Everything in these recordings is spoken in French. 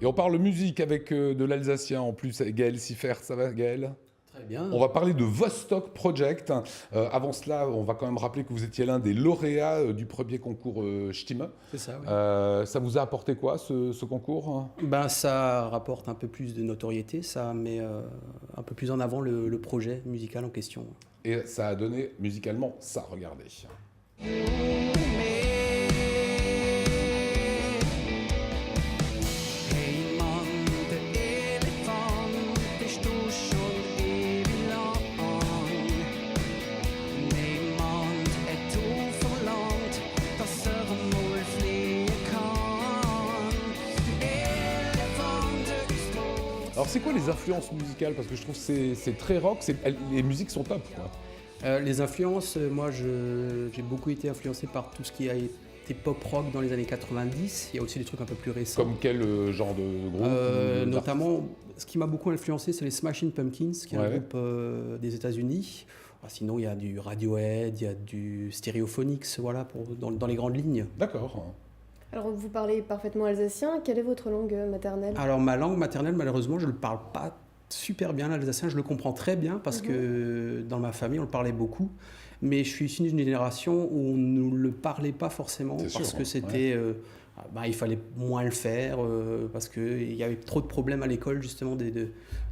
Et on parle musique avec de l'alsacien en plus, Gaël Siffert, ça va Gaël? Très bien. On va parler de Vostok Project. Avant cela, on va quand même rappeler que vous étiez l'un des lauréats du premier concours Stimme. C'est ça, oui. Ça vous a apporté quoi ce concours? Ben, ça rapporte un peu plus de notoriété, ça met un peu plus en avant le projet musical en question. Et ça a donné musicalement ça, regardez. Alors c'est quoi les influences musicales? Parce que je trouve que c'est très rock, les musiques sont top, quoi. Les influences, moi j'ai beaucoup été influencé par tout ce qui a été pop-rock dans les années 90. Il y a aussi des trucs un peu plus récents. Comme quel genre de groupe? Notamment, ce qui m'a beaucoup influencé, c'est les Smashing Pumpkins, qui est un Ouais. groupe des États-Unis. Sinon, il y a du Radiohead, il y a du Stereophonics, voilà, dans les grandes lignes. D'accord. Alors, vous parlez parfaitement alsacien. Quelle est votre langue maternelle? Alors, ma langue maternelle, malheureusement, je ne le parle pas super bien, l'alsacien. Je le comprends très bien parce que dans ma famille, on le parlait beaucoup. Mais je suis issu d'une génération où on ne le parlait pas forcément C'est parce sûr, que c'était... il fallait moins le faire parce qu'il y avait trop de problèmes à l'école, justement,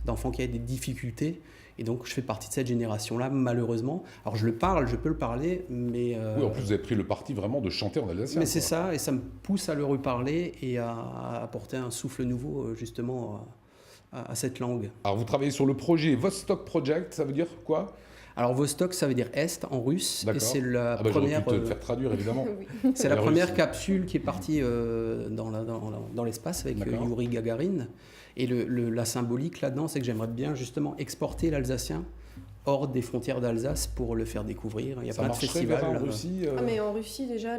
d'enfants qui avaient des difficultés. Et donc, je fais partie de cette génération-là, malheureusement. Alors, je le parle, je peux le parler, mais... Oui, en plus, vous avez pris le parti vraiment de chanter en alsacien. Mais c'est quoi. ça, et ça me pousse à le reparler et à apporter un souffle nouveau, justement, à cette langue. Alors, vous travaillez sur le projet Vostok Project, ça veut dire quoi? Alors, Vostok, ça veut dire Est en russe, et D'accord. c'est la J'aurais première... pu te le faire traduire, évidemment. Oui. C'est la La première Russie. capsule qui est partie dans l'espace avec D'accord. Yuri Gagarin. Et la symbolique là-dedans, c'est que j'aimerais bien justement exporter l'alsacien hors des frontières d'Alsace pour le faire découvrir. Il y a Ça plein de marcherait festivals. déjà en Russie Ah, mais en Russie, déjà,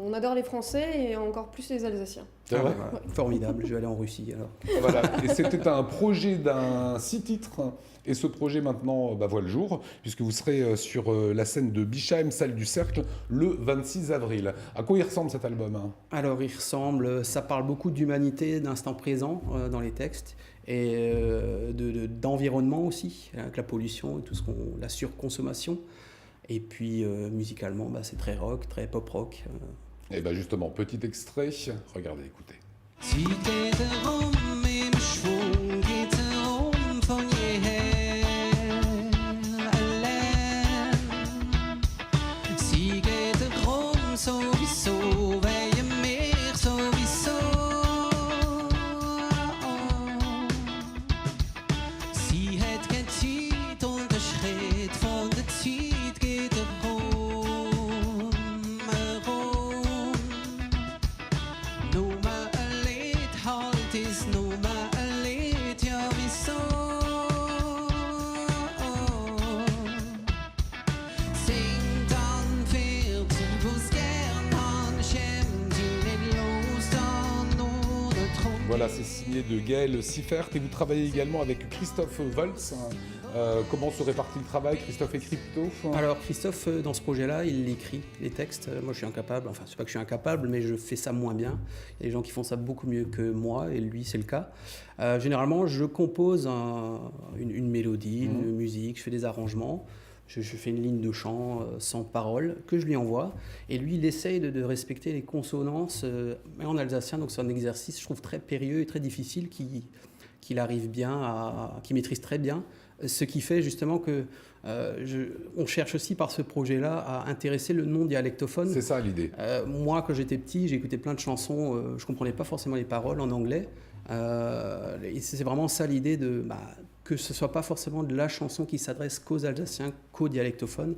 on adore les Français et encore plus les Alsaciens. C'est Ah vrai ouais, voilà. Formidable, je vais aller en Russie alors. Voilà. Et c'était un projet d'un 6 titres. Et ce projet maintenant voit le jour, puisque vous serez sur la scène de Bischheim, salle du Cercle, le 26 avril. À quoi il ressemble cet album? Alors il ressemble, ça parle beaucoup d'humanité, d'instant présent dans les textes et d'environnement aussi, avec la pollution et tout la surconsommation. Et puis musicalement, c'est très rock, très pop rock. Et bien justement, petit extrait, regardez, écoutez. Sie geht im Schwung, geht von jeher allein. Sie geht sowieso, weil mir sowieso. Sie hat kein Zeit und der Schritt von der Zeit geht herum. Nummer ein Lied, halt ist Nummer ein Lied, ja wieso? Sing dann fährt, wo's gern han, schämt du nicht los, dann ohne drum. Voilà, c'est signé de Gaël Siffert. Et vous travaillez également avec Christophe Volz. Comment se répartit le travail, Christophe écrit plutôt? Alors Christophe, dans ce projet-là, il écrit les textes. Moi je suis incapable, enfin c'est pas que je suis incapable, mais je fais ça moins bien. Il y a des gens qui font ça beaucoup mieux que moi, et lui c'est le cas. Généralement je compose une mélodie, une musique, je fais des arrangements. Je fais une ligne de chant sans parole que je lui envoie. Et lui, il essaye de respecter les consonances mais en alsacien. Donc c'est un exercice, je trouve, très périlleux et très difficile qu'il arrive bien, qu'il maîtrise très bien. Ce qui fait justement que on cherche aussi par ce projet-là à intéresser le non-dialectophone. C'est ça l'idée. Moi, quand j'étais petit, j'écoutais plein de chansons, je ne comprenais pas forcément les paroles en anglais. Et c'est vraiment ça l'idée que ce ne soit pas forcément de la chanson qui s'adresse qu'aux Alsaciens, qu'aux dialectophones,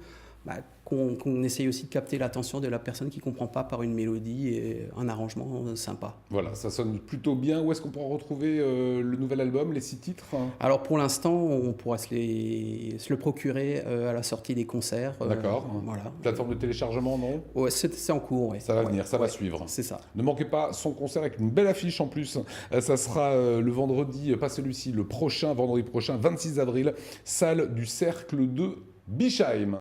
qu'on essaye aussi de capter l'attention de la personne qui ne comprend pas par une mélodie et un arrangement sympa. Voilà, ça sonne plutôt bien. Où est-ce qu'on pourra retrouver le nouvel album, les 6 titres? Alors pour l'instant, on pourra se le procurer à la sortie des concerts. D'accord. Voilà. Plateforme de téléchargement, non? Ouais, c'est en cours. Ouais. Ça va Ouais. venir, ça va Ouais. suivre. C'est ça. Ne manquez pas son concert avec une belle affiche en plus. Ça sera le vendredi, pas celui-ci, le prochain, vendredi prochain, 26 avril, salle du Cercle de Bischheim.